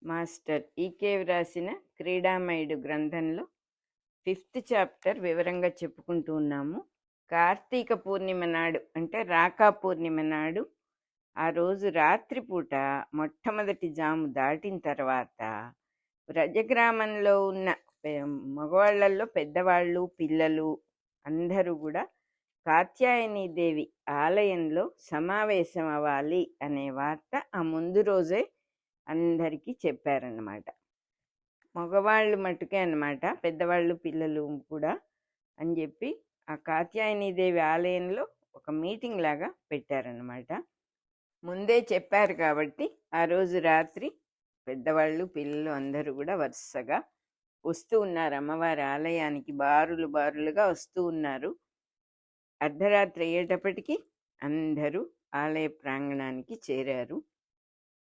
Master ఈకే వ్రాసిన క్రీడామయుడు గ్రంథంలో 5th chapter వివరంగా చెప్పుకుంటూ ఉన్నాము. కార్తీక పూర్ణిమ నాడు అంటే రాకా పూర్ణిమ నాడు ఆ రోజు రాత్రిపూట మొట్టమొదటి జాము దాటిన తర్వాత వ్రజగ్రామంలో ఉన్న మగవాళ్లలో పెద్దవాళ్ళు పిల్లలు అందరూ కూడా కాత్యాయనీదేవి ఆలయంలో సమావేశం అవ్వాలి అనే వార్త ఆ ముందు రోజే అందరికీ చెప్పారన్నమాట. మగవాళ్ళు మటుకే అన్నమాట, పెద్దవాళ్ళు పిల్లలు కూడా అని చెప్పి ఆ కాత్యాయనీదేవి ఆలయంలో ఒక మీటింగ్ లాగా పెట్టారన్నమాట. ముందే చెప్పారు కాబట్టి ఆ రోజు రాత్రి పెద్దవాళ్ళు పిల్లలు అందరూ కూడా వరుసగా వస్తూ ఉన్నారు. అమ్మవారి ఆలయానికి బారులు బారులుగా వస్తూ ఉన్నారు. అర్ధరాత్రి అయ్యేటప్పటికి అందరూ ఆలయ ప్రాంగణానికి చేరారు.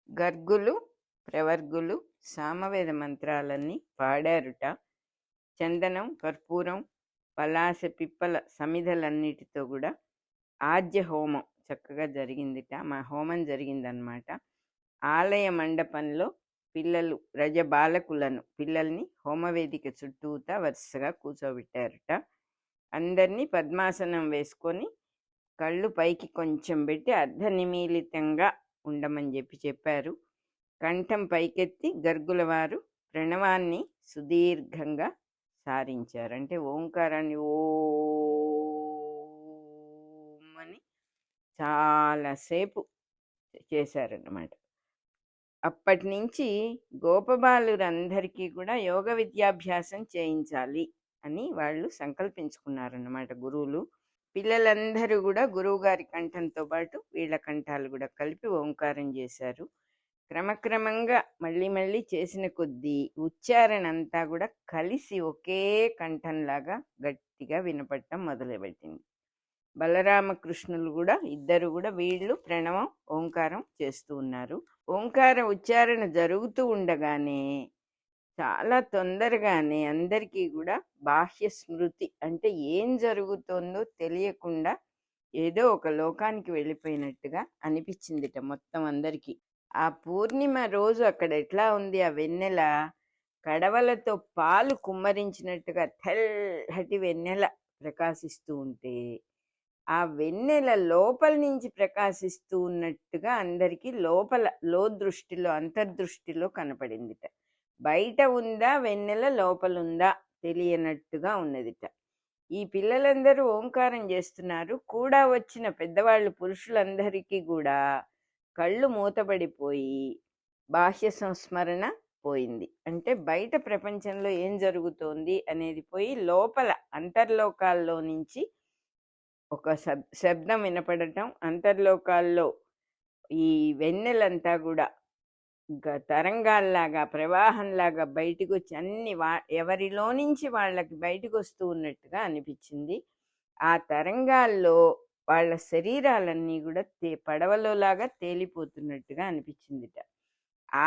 గర్గులు ప్రవర్గులు సామవేద మంత్రాలన్నీ పాడారుట. చందనం కర్పూరం పలాస పిప్పల సమిధలన్నిటితో కూడా ఆద్య హోమం చక్కగా జరిగిందిట. మా హోమం జరిగిందనమాట. ఆలయ మండపంలో పిల్లలు రజ బాలకులను పిల్లల్ని హోమవేదిక చుట్టూతా వరుసగా కూర్చోబెట్టారుట. అందరినీ పద్మాసనం వేసుకొని కళ్ళు పైకి కొంచెం పెట్టి అర్ధనిమీలితంగా ఉండమని చెప్పారు. కంఠం పైకెత్తి గర్గుల వారు ప్రణవాన్ని సుదీర్ఘంగా సారించారు. అంటే ఓంకారాన్ని ఓం అని చాలాసేపు చేశారన్నమాట. అప్పటి నుంచి గోపబాలురందరికీ కూడా యోగ విద్యాభ్యాసం చేయించాలి అని వాళ్ళు సంకల్పించుకున్నారన్నమాట గురువులు. పిల్లలందరూ కూడా గురువు గారి కంఠంతో పాటు వీళ్ళ కంఠాలు కూడా కలిపి ఓంకారం చేశారు. క్రమక్రమంగా మళ్ళీ మళ్ళీ చేసిన కొద్దీ ఉచ్చారణ అంతా కూడా కలిసి ఒకే కంఠంలాగా గట్టిగా వినపడటం మొదలుపెట్టింది. బలరామకృష్ణులు కూడా ఇద్దరు కూడా వీళ్ళు ప్రణవం ఓంకారం చేస్తూ ఉన్నారు. ఓంకార ఉచ్చారణ జరుగుతూ ఉండగానే చాలా తొందరగానే అందరికీ కూడా బాహ్య స్మృతి అంటే ఏం జరుగుతుందో తెలియకుండా ఏదో ఒక లోకానికి వెళ్ళిపోయినట్టుగా అనిపించిందిట మొత్తం అందరికీ. ఆ పూర్ణిమ రోజు అక్కడ ఎట్లా ఉంది, ఆ వెన్నెల కడవలతో పాలు కుమ్మరించినట్టుగా తెల్లటి వెన్నెల ప్రకాశిస్తూ ఉంటే ఆ వెన్నెల లోపల నుంచి ప్రకాశిస్తూ ఉన్నట్టుగా అందరికీ లోపల దృష్టిలో అంతర్దృష్టిలో కనపడిందిట. బయట ఉందా వెన్నెల లోపలుందా తెలియనట్టుగా ఉన్నదిట. ఈ పిల్లలందరూ ఓంకారం చేస్తున్నారు. కూడా వచ్చిన పెద్దవాళ్ళు పురుషులందరికీ కూడా కళ్ళు మూతపడిపోయి బాహ్య సంస్మరణ పోయింది. అంటే బయట ప్రపంచంలో ఏం జరుగుతోంది అనేది పోయి లోపల అంతర్లోకాల్లో నుంచి ఒక శబ్దం వినపడటం, అంతర్లోకాల్లో ఈ వెన్నెలంతా కూడా తరంగాల్లాగా ప్రవాహంలాగా బయటకు వచ్చి అన్ని ఎవరిలో నుంచి వాళ్ళకి బయటకు వస్తూ ఉన్నట్టుగా అనిపించింది. ఆ తరంగాల్లో వాళ్ళ శరీరాలన్నీ కూడా పడవలోలాగా తేలిపోతున్నట్టుగా అనిపించిందిట.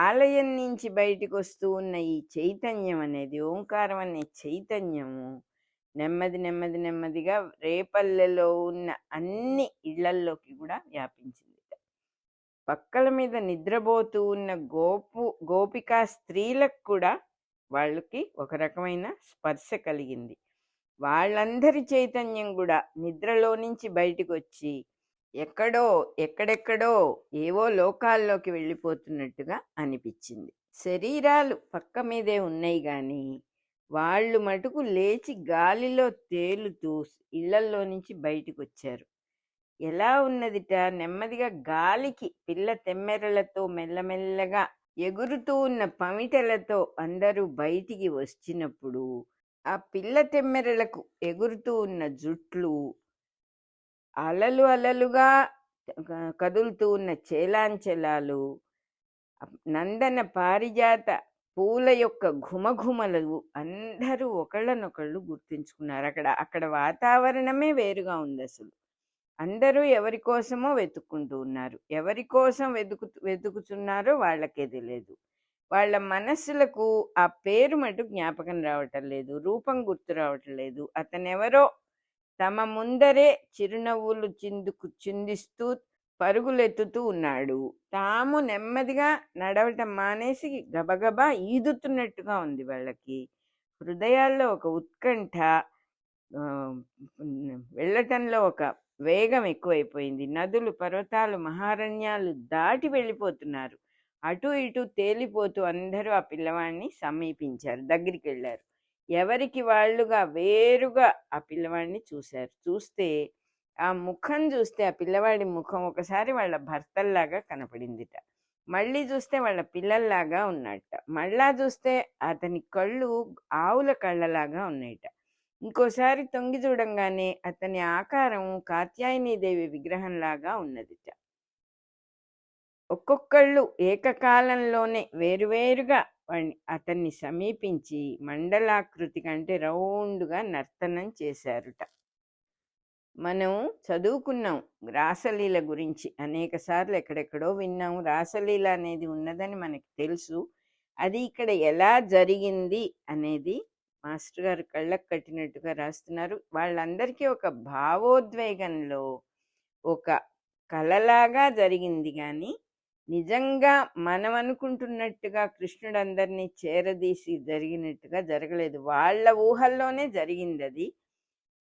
ఆలయం నుంచి బయటకు వస్తూ ఉన్న ఈ చైతన్యం అనేది, ఓంకారం అనే చైతన్యము నెమ్మదిగా రేపల్లెలో ఉన్న అన్ని ఇళ్లల్లోకి కూడా వ్యాపించింది. పక్కల మీద నిద్రపోతూ ఉన్న గోపికా స్త్రీలకు కూడా వాళ్ళకి ఒక రకమైన స్పర్శ కలిగింది. వాళ్ళందరి చైతన్యం కూడా నిద్రలో నుంచి బయటకు వచ్చి ఎక్కడెక్కడో ఏవో లోకాల్లోకి వెళ్ళిపోతున్నట్టుగా అనిపించింది. శరీరాలు పక్క మీదే ఉన్నాయి కానీ వాళ్ళు మటుకు లేచి గాలిలో తేలుతూ ఇళ్లల్లో నుంచి బయటకు వచ్చారు. ఎలా ఉన్నదిట, నెమ్మదిగా గాలికి పిల్ల తెమ్మెరలతో మెల్లమెల్లగా ఎగురుతూ ఉన్న పమిటలతో అందరూ బయటికి వచ్చినప్పుడు ఆ పిల్ల తెమ్మెరలకు ఎగురుతూ ఉన్న జుట్లు, అలలు అలలుగా కదులుతూ ఉన్న చేలాంచలాలు, నందన పారిజాత పూల యొక్క ఘుమఘుమలు అందరూ ఒకళ్ళనొకళ్ళు గుర్తించుకున్నారు. అక్కడ వాతావరణమే వేరుగా ఉంది. అసలు అందరూ ఎవరి కోసమో వెతుక్కుంటూ ఉన్నారు. ఎవరి కోసం వెతుకుతున్నారో వాళ్ళకే తెలియదు. వాళ్ళ మనస్సులకు ఆ పేరు మటు జ్ఞాపకం రావటం లేదు, రూపం గుర్తు రావటం లేదు. అతనెవరో తమ ముందరే చిరునవ్వులు చిందిస్తూ పరుగులెత్తుతూ ఉన్నాడు. తాము నెమ్మదిగా నడవటం మానేసి గబగబా ఈదుతున్నట్టుగా ఉంది వాళ్ళకి. హృదయాల్లో ఒక ఉత్కంఠ, వెళ్ళటంలో ఒక వేగం ఎక్కువైపోయింది. నదులు, పర్వతాలు, మహారణ్యాలు దాటి వెళ్ళిపోతున్నారు. అటు ఇటు తేలిపోతూ అందరూ ఆ పిల్లవాడిని సమీపించారు, దగ్గరికి వెళ్ళారు. ఎవరికి వాళ్ళుగా వేరుగా ఆ పిల్లవాడిని చూశారు. చూస్తే ఆ ముఖం చూస్తే, ఆ పిల్లవాడి ముఖం ఒకసారి వాళ్ళ భర్తల్లాగా కనపడిందిట. మళ్ళీ చూస్తే వాళ్ళ పిల్లల్లాగా ఉన్నట్ట. మళ్ళా చూస్తే అతని కళ్ళు ఆవుల కళ్ళలాగా ఉన్నాయిట. ఇంకోసారి తొంగి చూడంగానే అతని ఆకారం కాత్యాయనీదేవి విగ్రహంలాగా ఉన్నదిట. ఒక్కొక్కళ్ళు ఏకకాలంలోనే వేరువేరుగా అతన్ని సమీపించి మండలాకృతి కంటే రౌండ్గా నర్తనం చేశారుట. మనం చదువుకున్నాం రాసలీల గురించి అనేక సార్లు, ఎక్కడెక్కడో విన్నాం. రాసలీల అనేది ఉన్నదని మనకి తెలుసు. అది ఇక్కడ ఎలా జరిగింది అనేది మాస్టర్ గారు కళ్ళకు కట్టినట్టుగా రాస్తున్నారు. వాళ్ళందరికీ ఒక భావోద్వేగంలో ఒక కలలాగా జరిగింది, కానీ నిజంగా మనం అనుకుంటున్నట్టుగా కృష్ణుడు అందరినీ చేరదీసి జరిగినట్టుగా జరగలేదు. వాళ్ళ ఊహల్లోనే జరిగింది అది.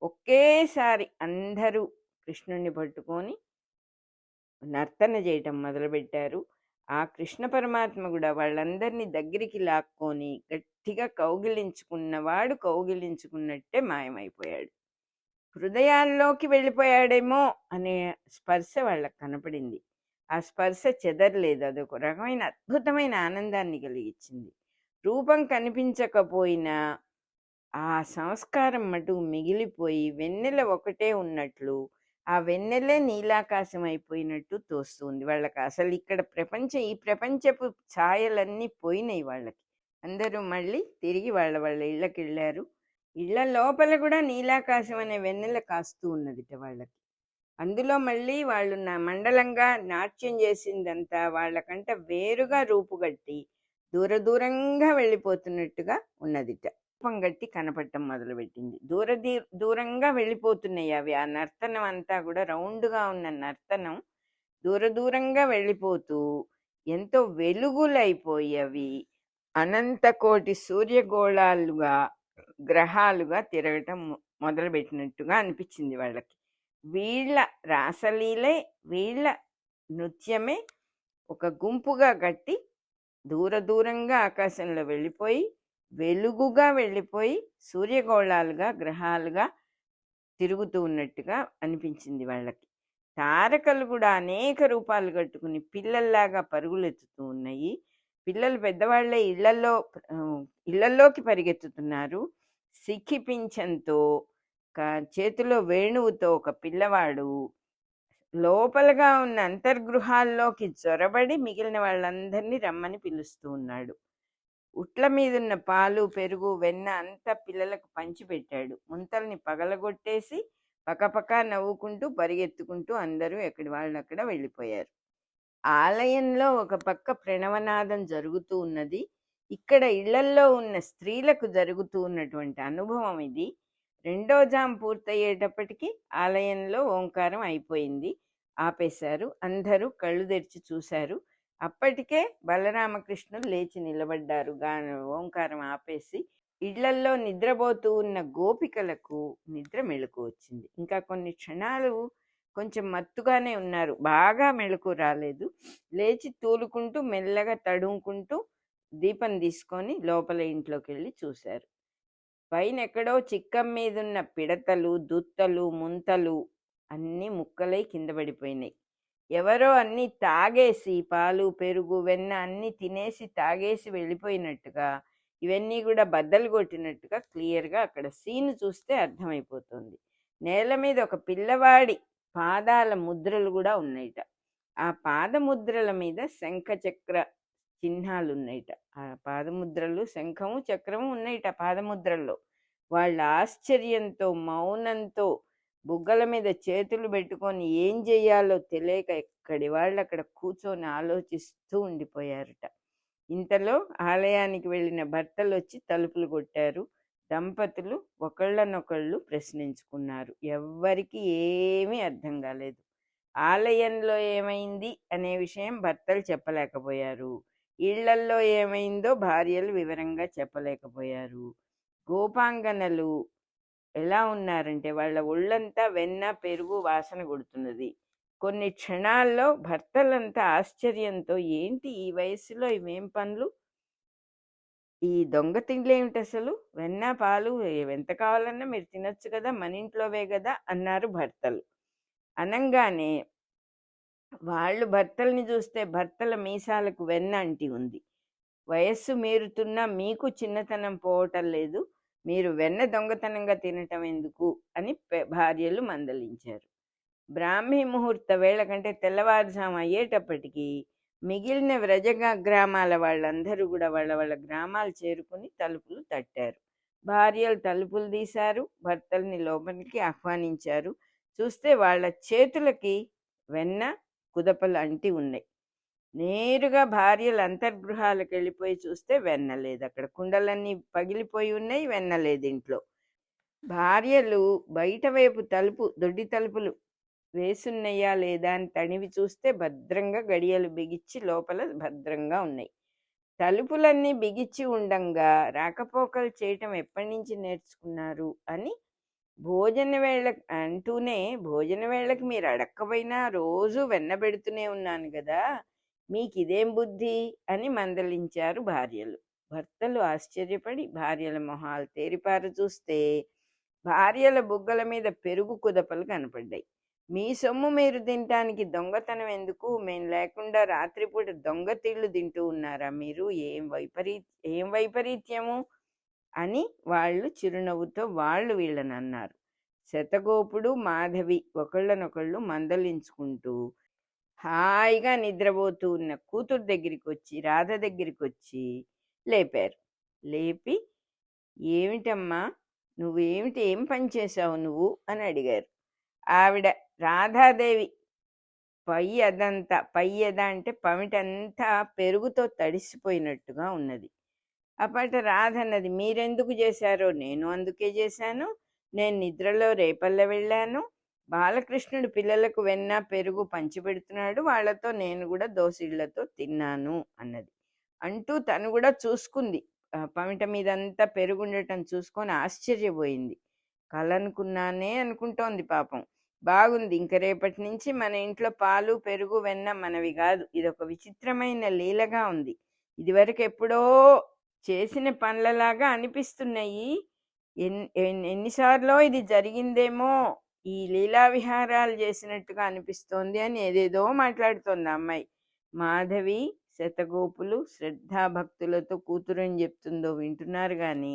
ఒకేసారి అందరూ కృష్ణుణ్ణి పట్టుకొని నర్తన చేయటం మొదలుపెట్టారు. ఆ కృష్ణ పరమాత్మ కూడా వాళ్ళందరినీ దగ్గరికి లాక్కొని గట్టిగా కౌగిలించుకున్నవాడు కౌగిలించుకున్నట్టే మాయమైపోయాడు. హృదయాల్లోకి వెళ్ళిపోయాడేమో అనే స్పర్శ వాళ్ళకు కనపడింది. ఆ స్పర్శ చెదరలేదు. అదొక రకమైన అద్భుతమైన ఆనందాన్ని కలిగించింది. రూపం కనిపించకపోయినా ఆ సంస్కారం మటుకు మిగిలిపోయి వెన్నెల ఒకటే ఉన్నట్లు, ఆ వెన్నెలే నీలాకాశం అయిపోయినట్టు తోస్తుంది వాళ్ళకి. అసలు ఇక్కడ ఈ ప్రపంచపు ఛాయలన్నీ పోయినాయి వాళ్ళకి. అందరూ మళ్ళీ తిరిగి వాళ్ళ వాళ్ళ ఇళ్ళకి వెళ్ళారు. ఇళ్ళ లోపల కూడా నీలాకాశం అనే వెన్నెల కాస్తూ ఉన్నదిట వాళ్ళకి. అందులో మళ్ళీ వాళ్ళు మండలంగా నాట్యం చేసిందంతా వాళ్ళకంట వేరుగా రూపుగట్టి దూరంగా వెళ్ళిపోతున్నట్టుగా ఉన్నదిట. రూపం గట్టి కనపడటం మొదలుపెట్టింది. దూరంగా వెళ్ళిపోతున్నాయి అవి. ఆ నర్తనం అంతా కూడా రౌండ్గా ఉన్న నర్తనం దూరంగా వెళ్ళిపోతూ ఎంతో వెలుగులైపోయి అవి అనంత కోటి సూర్యగోళాలుగా, గ్రహాలుగా తిరగటం మొదలుపెట్టినట్టుగా అనిపించింది వాళ్ళకి. వీళ్ళ రాసలీలే, వీళ్ళ నృత్యమే ఒక గుంపుగా గట్టి దూరంగా ఆకాశంలో వెళ్ళిపోయి వెలుగుగా వెళ్ళిపోయి సూర్యగోళాలుగా, గ్రహాలుగా తిరుగుతూ ఉన్నట్టుగా అనిపించింది వాళ్ళకి. తారకలు కూడా అనేక రూపాలు కట్టుకుని పిల్లల్లాగా పరుగులెత్తుతూ ఉన్నాయి. పిల్లలు పెద్దవాళ్ళే ఇళ్లల్లోకి పరిగెత్తుతున్నారు. సిక్కి పింఛంతో చేతిలో వేణువుతో ఒక పిల్లవాడు లోపలగా ఉన్న అంతర్గృహాల్లోకి చొరబడి మిగిలిన వాళ్ళందరినీ రమ్మని పిలుస్తూ ఉన్నాడు. ఉట్ల మీదున్న పాలు, పెరుగు, వెన్న అంతా పిల్లలకు పంచిపెట్టాడు. ముంతల్ని పగలగొట్టేసి పకపక నవ్వుకుంటూ పరిగెత్తుకుంటూ అందరూ ఎక్కడి వాళ్ళు అక్కడ వెళ్ళిపోయారు. ఆలయంలో ఒక పక్క ప్రణవనాదం జరుగుతూ ఉన్నది. ఇక్కడ ఇళ్లల్లో ఉన్న స్త్రీలకు జరుగుతూ ఉన్నటువంటి అనుభవం ఇది. రెండో జాము పూర్తయ్యేటప్పటికి ఆలయంలో ఓంకారం అయిపోయింది. ఆపేశారు. అందరూ కళ్ళు తెరిచి చూశారు. అప్పటికే బలరామకృష్ణులు లేచి నిలబడ్డారు. ఓంకారం ఆపేసి ఇళ్లల్లో నిద్రపోతూ ఉన్న గోపికలకు నిద్ర మెళుకు వచ్చింది. ఇంకా కొన్ని క్షణాలు కొంచెం మత్తుగానే ఉన్నారు, బాగా మెళుకు రాలేదు. లేచి తూలుకుంటూ మెల్లగా తడుముకుంటూ దీపం తీసుకొని లోపల ఇంట్లోకి వెళ్ళి చూశారు. పైన ఎక్కడో చిక్కం మీదున్న పిడతలు, దుత్తలు, ముంతలు అన్నీ ముక్కలై కింద పడిపోయినాయి. ఎవరో అన్నీ తాగేసి, పాలు, పెరుగు, వెన్న అన్నీ తినేసి తాగేసి వెళ్ళిపోయినట్టుగా, ఇవన్నీ కూడా బద్దలు కొట్టినట్టుగా క్లియర్గా అక్కడ సీన్ చూస్తే అర్థమైపోతుంది. నేల మీద ఒక పిల్లవాడి పాదాల ముద్రలు కూడా ఉన్నాయిట. ఆ పాదముద్రల మీద శంఖ చక్ర చిహ్నాలు ఉన్నాయిట. ఆ పాదముద్రలు, శంఖము చక్రము ఉన్నాయిట పాదముద్రల్లో. వాళ్ళ ఆశ్చర్యంతో, మౌనంతో బుగ్గల మీద చేతులు పెట్టుకొని ఏం చెయ్యాలో తెలియక ఎక్కడి వాళ్ళు అక్కడ కూర్చొని ఆలోచిస్తూ ఉండిపోయారట. ఇంతలో ఆలయానికి వెళ్ళిన భర్తలు వచ్చి తలుపులు కొట్టారు. దంపతులు ఒకళ్ళనొకళ్ళు ప్రశ్నించుకున్నారు. ఎవ్వరికి ఏమీ అర్థం కాలేదు. ఆలయంలో ఏమైంది అనే విషయం భర్తలు చెప్పలేకపోయారు. ఇళ్లల్లో ఏమైందో భార్యలు వివరంగా చెప్పలేకపోయారు. గోపాంగనలు ఎలా ఉన్నారంటే వాళ్ళ ఒళ్ళంతా వెన్న పెరుగు వాసన కొడుతున్నది. కొన్ని క్షణాల్లో భర్తలంతా ఆశ్చర్యంతో, ఏంటి ఈ వయసులో ఇవేం పనులు, ఈ దొంగ తిండ్లేమిటి అసలు, వెన్న పాలు ఎంత కావాలన్నా మీరు తినొచ్చు కదా, మన ఇంట్లోవే కదా అన్నారు భర్తలు. అనంగానే వాళ్ళు భర్తల్ని చూస్తే భర్తల మీసాలకు వెన్న అంటి ఉంది. వయస్సు మీరుతున్నా మీకు చిన్నతనం పోవటం లేదు, మీరు వెన్న దొంగతనంగా తినటం ఎందుకు అని భార్యలు మందలించారు. బ్రాహ్మీ ముహూర్త వేళ కంటే తెల్లవారుజాము అయ్యేటప్పటికీ మిగిలిన గ్రామాల వాళ్ళందరూ కూడా వాళ్ళ వాళ్ళ గ్రామాలు చేరుకుని తలుపులు తట్టారు. భార్యలు తలుపులు తీశారు, భర్తల్ని లోపలికి ఆహ్వానించారు. చూస్తే వాళ్ళ చేతులకి వెన్న కుదపలు అంటి ఉన్నాయి. నేరుగా భార్యలు అంతర్గృహాలకు వెళ్ళిపోయి చూస్తే వెన్న లేదు. అక్కడ కుండలన్నీ పగిలిపోయి ఉన్నాయి, వెన్న లేదు ఇంట్లో. భార్యలు బయట వైపు దొడ్డి తలుపులు వేసున్నయ్యా లేదా అని తనివి చూస్తే భద్రంగా గడియలు బిగిచ్చి లోపల భద్రంగా ఉన్నాయి. తలుపులన్నీ బిగిచ్చి ఉండంగా రాకపోకలు చేయటం ఎప్పటి నుంచి నేర్చుకున్నారు అని భోజన వేళ అంటూనే, భోజన వేళకి మీరు అడక్కపోయినా రోజు వెన్న పెడుతూనే ఉన్నాను కదా, మీకు ఇదేం బుద్ధి అని మందలించారు భార్యలు. భర్తలు ఆశ్చర్యపడి భార్యల మొహాలు తేరిపార చూస్తే భార్యల బుగ్గల మీద పెరుగు కుదపలు కనపడ్డాయి. మీ సొమ్ము మీరు తినటానికి దొంగతనం ఎందుకు, మేము లేకుండా రాత్రిపూట దొంగ తిళ్ళు తింటూ ఉన్నారా మీరు, ఏం వైపరీత్యము అని వాళ్ళు చిరునవ్వుతో వాళ్ళు వీళ్ళని అన్నారు. శతగోపుడు మాధవి ఒకళ్ళనొకళ్ళు మందలించుకుంటూ హాయిగా నిద్రపోతూ ఉన్న కూతురు దగ్గరికి వచ్చి, రాధ దగ్గరికి వచ్చి లేపారు. లేపి, ఏమిటమ్మా నువ్వేమిటి, ఏం పని చేశావు నువ్వు అని అడిగారు. ఆవిడ రాధాదేవి పై ఎద అంటే పమిటంతా పెరుగుతో తడిసిపోయినట్టుగా ఉన్నది. అప్పట రాధ అన్నది, మీరెందుకు చేశారో నేను అందుకే చేశాను, నేను నిద్రలో రేపల్ల వెళ్ళాను, బాలకృష్ణుడు పిల్లలకు వెన్న పెరుగు పంచిపెడుతున్నాడు, వాళ్ళతో నేను కూడా దోసిళ్లతో తిన్నాను అన్నది. అంటూ తను కూడా చూసుకుంది, పమిట మీదంతా పెరుగుండటం చూసుకొని ఆశ్చర్యపోయింది. కలనుకున్నానే అనుకుంటోంది పాపం. బాగుంది, ఇంక రేపటి నుంచి మన ఇంట్లో పాలు పెరుగు వెన్న మనవి కాదు. ఇదొక విచిత్రమైన లీలగా ఉంది, ఇదివరకు ఎప్పుడో చేసిన పనులలాగా అనిపిస్తున్నాయి, ఎన్నిసార్లో ఇది జరిగిందేమో, ఈ లీలా విహారాలు చేసినట్టుగా అనిపిస్తోంది అని ఏదేదో మాట్లాడుతోంది అమ్మాయి. మాధవి శతగోపులు శ్రద్ధాభక్తులతో కూతురని చెప్తుందో వింటున్నారు కానీ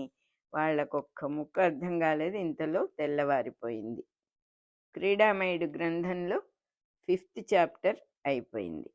వాళ్ళకొక్క ముక్క అర్థం కాలేదు. ఇంతలో తెల్లవారిపోయింది. క్రీడామయుడు గ్రంథంలో 5th చాప్టర్ అయిపోయింది.